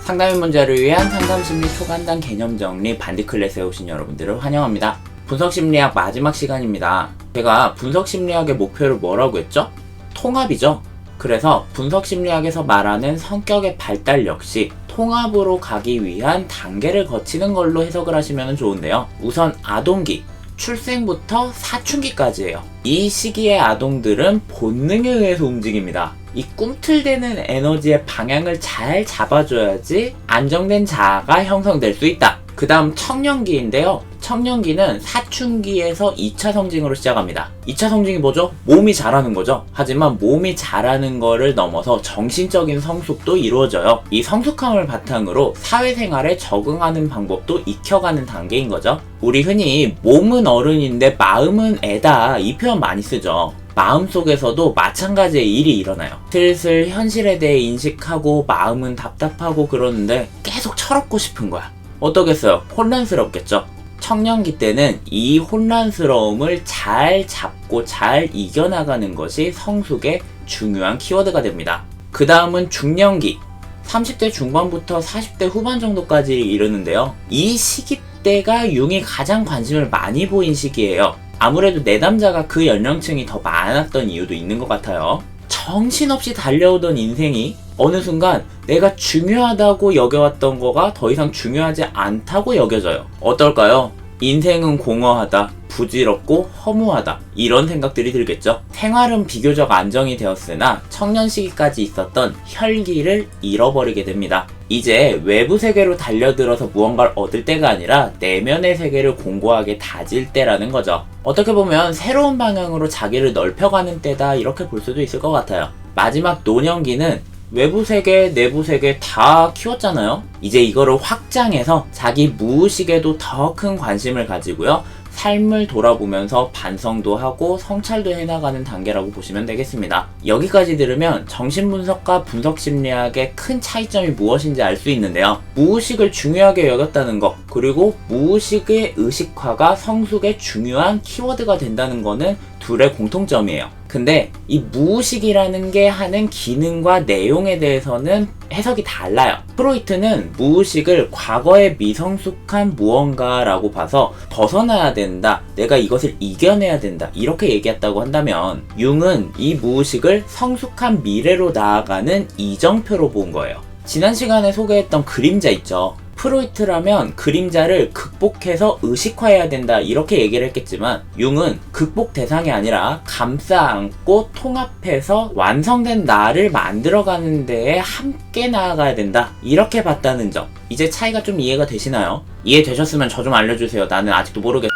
상담의 문제를 위한 상담심리 초간단 개념 정리 반디클래스에 오신 여러분들을 환영합니다. 분석심리학 마지막 시간입니다. 제가 분석심리학의 목표를 뭐라고 했죠? 통합이죠. 그래서 분석심리학에서 말하는 성격의 발달 역시 통합으로 가기 위한 단계를 거치는 걸로 해석을 하시면 좋은데요. 우선 아동기, 출생부터 사춘기까지예요. 이 시기의 아동들은 본능에 의해서 움직입니다. 이 꿈틀대는 에너지의 방향을 잘 잡아줘야지 안정된 자아가 형성될 수 있다. 그 다음 청년기인데요. 청년기는 사춘기에서 2차 성징으로 시작합니다. 2차 성징이 뭐죠? 몸이 자라는 거죠. 하지만 몸이 자라는 거를 넘어서 정신적인 성숙도 이루어져요. 이 성숙함을 바탕으로 사회생활에 적응하는 방법도 익혀가는 단계인 거죠. 우리 흔히 몸은 어른인데 마음은 애다, 이 표현 많이 쓰죠. 마음속에서도 마찬가지의 일이 일어나요. 슬슬 현실에 대해 인식하고 마음은 답답하고 그러는데 계속 철없고 싶은 거야. 어떠겠어요? 혼란스럽겠죠? 청년기 때는 이 혼란스러움을 잘 잡고 잘 이겨나가는 것이 성숙의 중요한 키워드가 됩니다. 그 다음은 중년기, 30대 중반부터 40대 후반 정도까지 이르는데요. 이 시기 때가 융이 가장 관심을 많이 보인 시기예요. 아무래도 내담자가 그 연령층이 더 많았던 이유도 있는 것 같아요. 정신없이 달려오던 인생이 어느 순간 내가 중요하다고 여겨왔던 거가 더 이상 중요하지 않다고 여겨져요. 어떨까요? 인생은 공허하다, 부질없고 허무하다, 이런 생각들이 들겠죠. 생활은 비교적 안정이 되었으나 청년 시기까지 있었던 혈기를 잃어버리게 됩니다. 이제 외부 세계로 달려들어서 무언가를 얻을 때가 아니라 내면의 세계를 공고하게 다질 때라는 거죠. 어떻게 보면 새로운 방향으로 자기를 넓혀가는 때다, 이렇게 볼 수도 있을 것 같아요. 마지막 노년기는 외부 세계, 내부 세계 다 키웠잖아요. 이제 이거를 확장해서 자기 무의식에도 더 큰 관심을 가지고요. 삶을 돌아보면서 반성도 하고 성찰도 해나가는 단계라고 보시면 되겠습니다. 여기까지 들으면 정신분석과 분석심리학의 큰 차이점이 무엇인지 알 수 있는데요. 무의식을 중요하게 여겼다는 것, 그리고 무의식의 의식화가 성숙의 중요한 키워드가 된다는 거는 둘의 공통점이에요. 근데 이 무의식이라는 게 하는 기능과 내용에 대해서는 해석이 달라요. 프로이트는 무의식을 과거의 미성숙한 무언가라고 봐서 벗어나야 된다, 내가 이것을 이겨내야 된다, 이렇게 얘기했다고 한다면, 융은 이 무의식을 성숙한 미래로 나아가는 이정표로 본 거예요. 지난 시간에 소개했던 그림자 있죠. 프로이트라면 그림자를 극복해서 의식화해야 된다, 이렇게 얘기를 했겠지만, 융은 극복 대상이 아니라 감싸 안고 통합해서 완성된 나를 만들어가는 데에 함께 나아가야 된다, 이렇게 봤다는 점. 이제 차이가 좀 이해가 되시나요? 이해되셨으면 저 좀 알려주세요. 나는 아직도 모르겠어.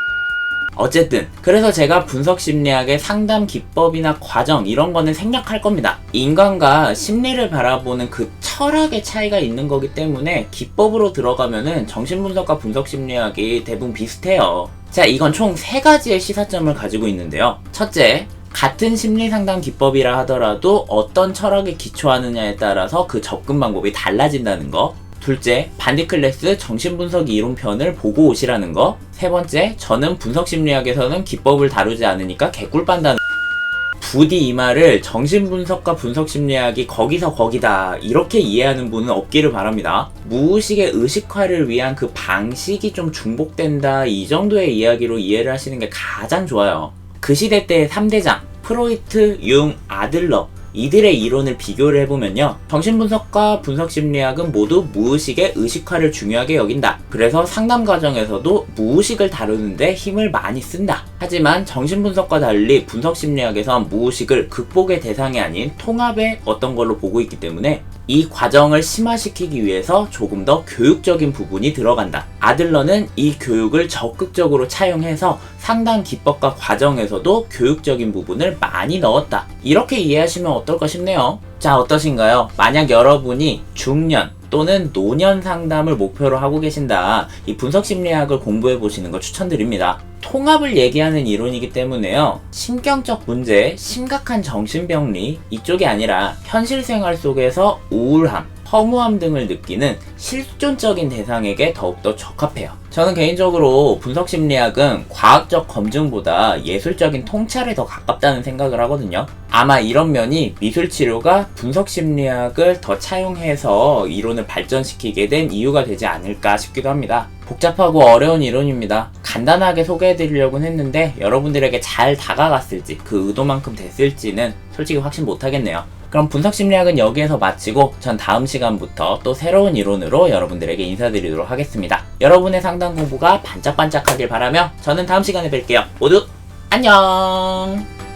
어쨌든 그래서 제가 분석심리학의 상담 기법이나 과정, 이런 거는 생략할 겁니다. 인간과 심리를 바라보는 그 철학의 차이가 있는 거기 때문에 기법으로 들어가면은 정신분석과 분석심리학이 대부분 비슷해요. 자, 이건 총 3가지의 시사점을 가지고 있는데요. 첫째, 같은 심리상담 기법이라 하더라도 어떤 철학에 기초하느냐에 따라서 그 접근 방법이 달라진다는 거. 둘째, 반디클래스 정신분석 이론편을 보고 오시라는 거. 세 번째, 저는 분석심리학에서는 기법을 다루지 않으니까 개꿀 빤다는. 부디 이 말을 정신분석과 분석심리학이 거기서 거기다, 이렇게 이해하는 분은 없기를 바랍니다. 무의식의 의식화를 위한 그 방식이 좀 중복된다, 이 정도의 이야기로 이해를 하시는 게 가장 좋아요. 그 시대 때의 3대장 프로이트, 융, 아들러, 이들의 이론을 비교를 해보면요, 정신분석과 분석심리학은 모두 무의식의 의식화를 중요하게 여긴다. 그래서 상담 과정에서도 무의식을 다루는데 힘을 많이 쓴다. 하지만 정신분석과 달리 분석심리학에선 무의식을 극복의 대상이 아닌 통합의 어떤 걸로 보고 있기 때문에 이 과정을 심화시키기 위해서 조금 더 교육적인 부분이 들어간다. 아들러는 이 교육을 적극적으로 차용해서 상담 기법과 과정에서도 교육적인 부분을 많이 넣었다. 이렇게 이해하시면 어떨까 싶네요. 자, 어떠신가요? 만약 여러분이 중년 또는 노년 상담을 목표로 하고 계신다, 이 분석심리학을 공부해 보시는 거 추천드립니다. 통합을 얘기하는 이론이기 때문에요, 신경적 문제, 심각한 정신병리 이쪽이 아니라 현실 생활 속에서 우울함, 허무함 등을 느끼는 실존적인 대상에게 더욱더 적합해요. 저는 개인적으로 분석심리학은 과학적 검증보다 예술적인 통찰에 더 가깝다는 생각을 하거든요. 아마 이런 면이 미술치료가 분석심리학을 더 차용해서 이론을 발전시키게 된 이유가 되지 않을까 싶기도 합니다. 복잡하고 어려운 이론입니다. 간단하게 소개해드리려고는 했는데 여러분들에게 잘 다가갔을지 그 의도만큼 됐을지는 솔직히 확신 못하겠네요. 그럼 분석심리학은 여기에서 마치고 전 다음 시간부터 또 새로운 이론으로 여러분들에게 인사드리도록 하겠습니다. 여러분의 상담 공부가 반짝반짝하길 바라며 저는 다음 시간에 뵐게요. 모두 안녕.